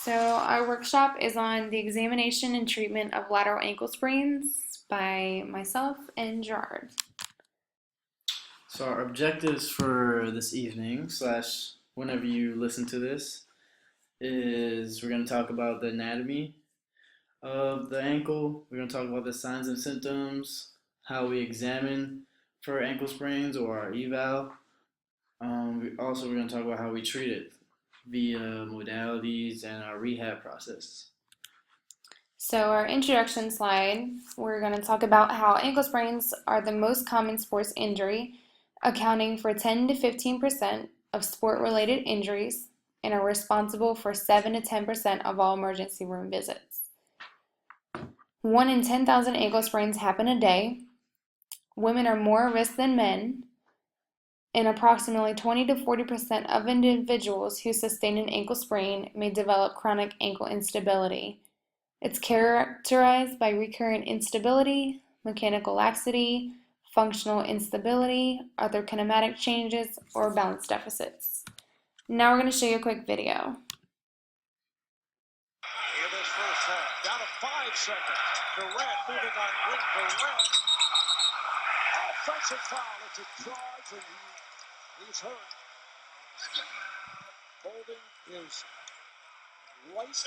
So our workshop is on the examination and treatment of lateral ankle sprains by myself and Gerard. So our objectives for this evening slash whenever you listen to this is we're going to talk about the anatomy of the ankle. We're going to talk about the signs and symptoms, how we examine for ankle sprains or our eval. We're going to talk about how we treat it via modalities and our rehab process. So our introduction slide, we're going to talk about how ankle sprains are the most common sports injury, accounting for 10 to 15% of sport-related injuries and are responsible for 7 to 10% of all emergency room visits. 1 in 10,000 ankle sprains happen a day. Women are more at risk than men, and approximately 20 to 40% of individuals who sustain an ankle sprain may develop chronic ankle instability. It's characterized by recurrent instability, mechanical laxity, functional instability, other kinematic changes, or balance deficits. Now we're going to show you a quick video. In this first half, down to 5 seconds. Durant moving on Green. Durant. Offensive foul. It's a charge, and he's hurt. Holding his right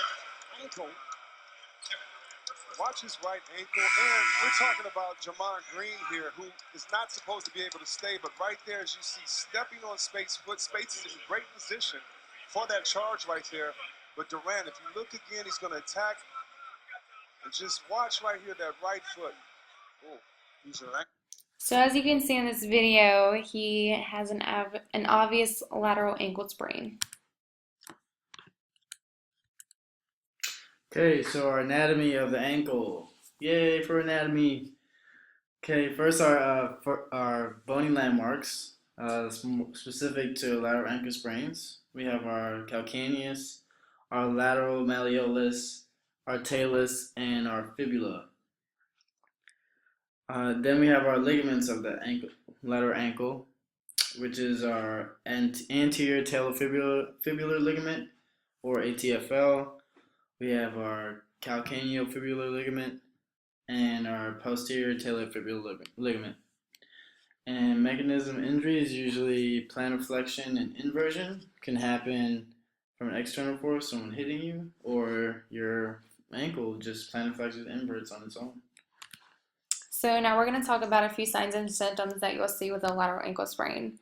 ankle. Watch his right ankle, and we're talking about Jamar Green here, who is not supposed to be able to stay, but right there, as you see, stepping on Spates' foot. Spates is in great position for that charge right there. But Durant, if you look again, he's going to attack. And just watch right here, that right foot. Oh, he's right. So as you can see in this video, he has an obvious lateral ankle sprain. Okay, so our anatomy of the ankle. Yay for anatomy. Okay, first our bony landmarks, specific to lateral ankle sprains. We have our calcaneus, our lateral malleolus, our talus, and our fibula. Then we have our ligaments of the lateral ankle, which is our anterior talofibular ligament, or ATFL. We have our calcaneofibular ligament and our posterior talofibular ligament. And mechanism injury is usually plantar flexion and inversion. Can happen from an external force, someone hitting you, or your ankle just plantar flexion inverts on its own. So now we're going to talk about a few signs and symptoms that you'll see with a lateral ankle sprain.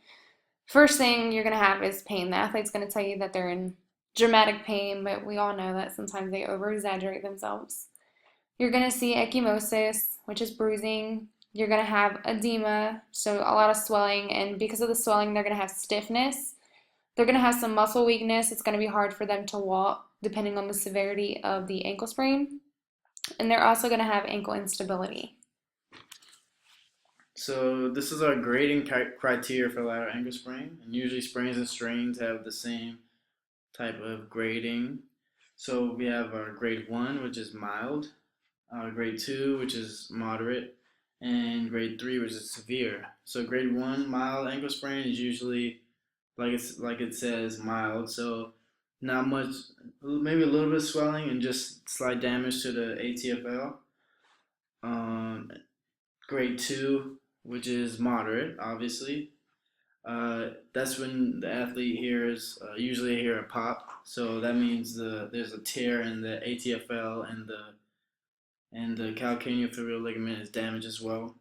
First thing you're going to have is pain. The athlete's going to tell you that they're in dramatic pain, but we all know that sometimes they over-exaggerate themselves. You're going to see ecchymosis, which is bruising. You're going to have edema, so a lot of swelling, and because of the swelling, they're going to have stiffness. They're going to have some muscle weakness. It's going to be hard for them to walk, depending on the severity of the ankle sprain. And they're also going to have ankle instability. So this is our grading criteria for lateral ankle sprain, and usually sprains and strains have the same type of grading. So we have our grade 1, which is mild, grade 2, which is moderate, and grade 3, which is severe. So grade 1, mild ankle sprain is usually, like it says, mild. So not much, maybe a little bit of swelling and just slight damage to the ATFL. Grade 2, which is moderate, obviously. That's when the athlete hears, usually hear a pop. So that means there's a tear in the ATFL, and the calcaneofibular ligament is damaged as well.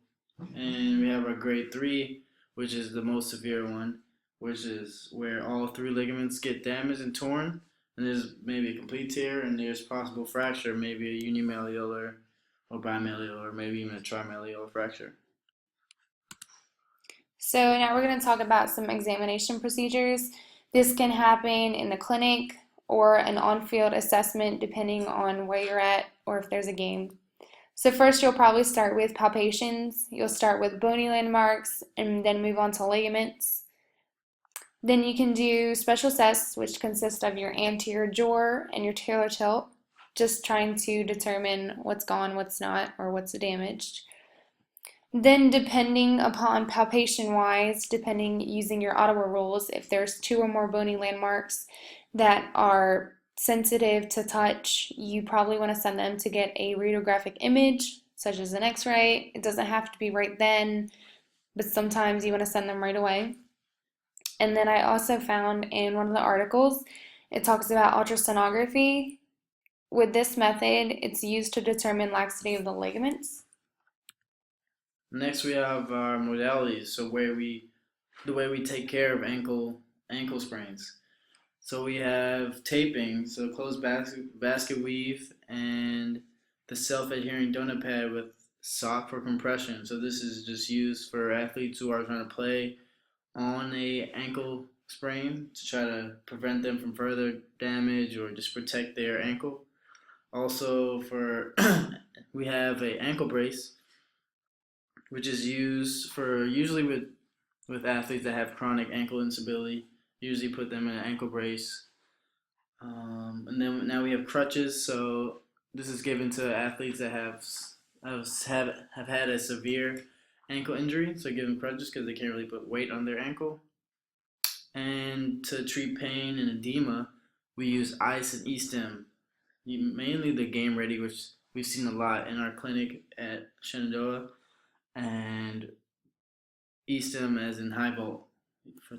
And we have our grade 3, which is the most severe one, which is where all 3 ligaments get damaged and torn, and there's maybe a complete tear, and there's possible fracture, maybe a unimalleolar or bimalleolar, or maybe even a trimalleolar fracture. So now we're going to talk about some examination procedures. This can happen in the clinic or an on-field assessment depending on where you're at or if there's a game. So first you'll probably start with palpations. You'll start with bony landmarks and then move on to ligaments. Then you can do special tests, which consist of your anterior jaw and your talar tilt, just trying to determine what's gone, what's not, or what's damaged. Then depending upon palpation-wise, depending using your Ottawa rules, if there's 2 or more bony landmarks that are sensitive to touch, you probably want to send them to get a radiographic image, such as an x-ray. It doesn't have to be right then, but sometimes you want to send them right away. And then I also found in one of the articles, it talks about ultrasonography. With this method, it's used to determine laxity of the ligaments. Next, we have our modalities. So the way we take care of ankle sprains. So we have taping, so closed basket weave, and the self-adhering donut pad with sock for compression. So this is just used for athletes who are trying to play on a ankle sprain to try to prevent them from further damage or just protect their ankle. Also, for we have a ankle brace, which is used for usually with athletes that have chronic ankle instability. Usually put them in an ankle brace. And then now we have crutches. So this is given to athletes that have had a severe ankle injury. So give them crutches because they can't really put weight on their ankle. And to treat pain and edema, we use ice and e-stim. Mainly the Game Ready, which we've seen a lot in our clinic at Shenandoah, and e-stim as in high volt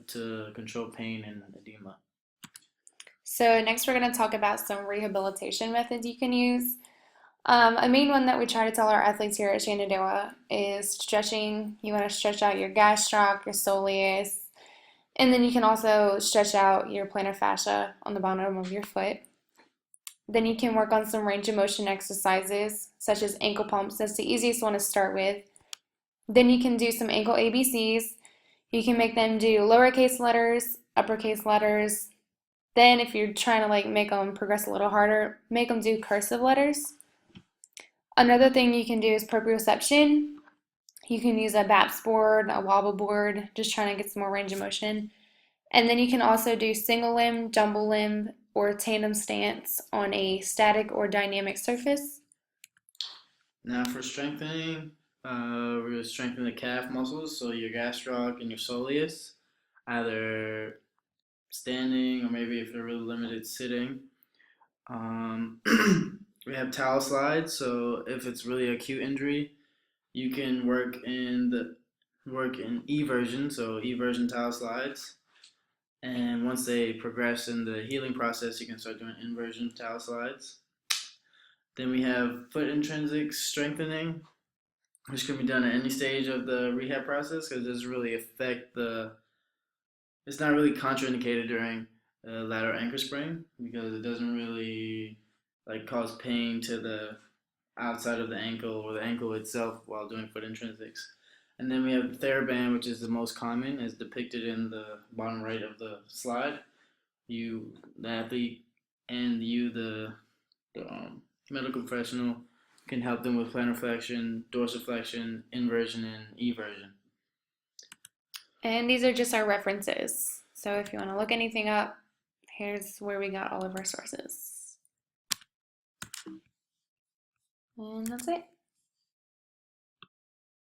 to control pain and edema. So next we're going to talk about some rehabilitation methods you can use. A main one that we try to tell our athletes here at Shenandoah is stretching. You want to stretch out your gastroc, your soleus, and then you can also stretch out your plantar fascia on the bottom of your foot. Then you can work on some range of motion exercises, such as ankle pumps. That's the easiest one to start with. Then you can do some ankle ABCs. You can make them do lowercase letters, uppercase letters. Then if you're trying to make them progress a little harder, make them do cursive letters. Another thing you can do is proprioception. You can use a BAPS board, a wobble board, just trying to get some more range of motion. And then you can also do single limb, jumble limb, or tandem stance on a static or dynamic surface. Now for strengthening, we're going to strengthen the calf muscles, so your gastroc and your soleus, either standing or maybe if they're really limited, sitting. We have towel slides, so if it's really acute injury, you can work in eversion, so eversion towel slides. And once they progress in the healing process, you can start doing inversion towel slides. Then we have foot intrinsic strengthening, which can be done at any stage of the rehab process because it doesn't really affect it's not really contraindicated during lateral ankle sprain because it doesn't really cause pain to the outside of the ankle or the ankle itself while doing foot intrinsics. And then we have the TheraBand, which is the most common, as depicted in the bottom right of the slide. You, the athlete, and you, the medical professional, can help them with plantar flexion, dorsiflexion, inversion, and eversion. And these are just our references. So if you want to look anything up, here's where we got all of our sources. And that's it.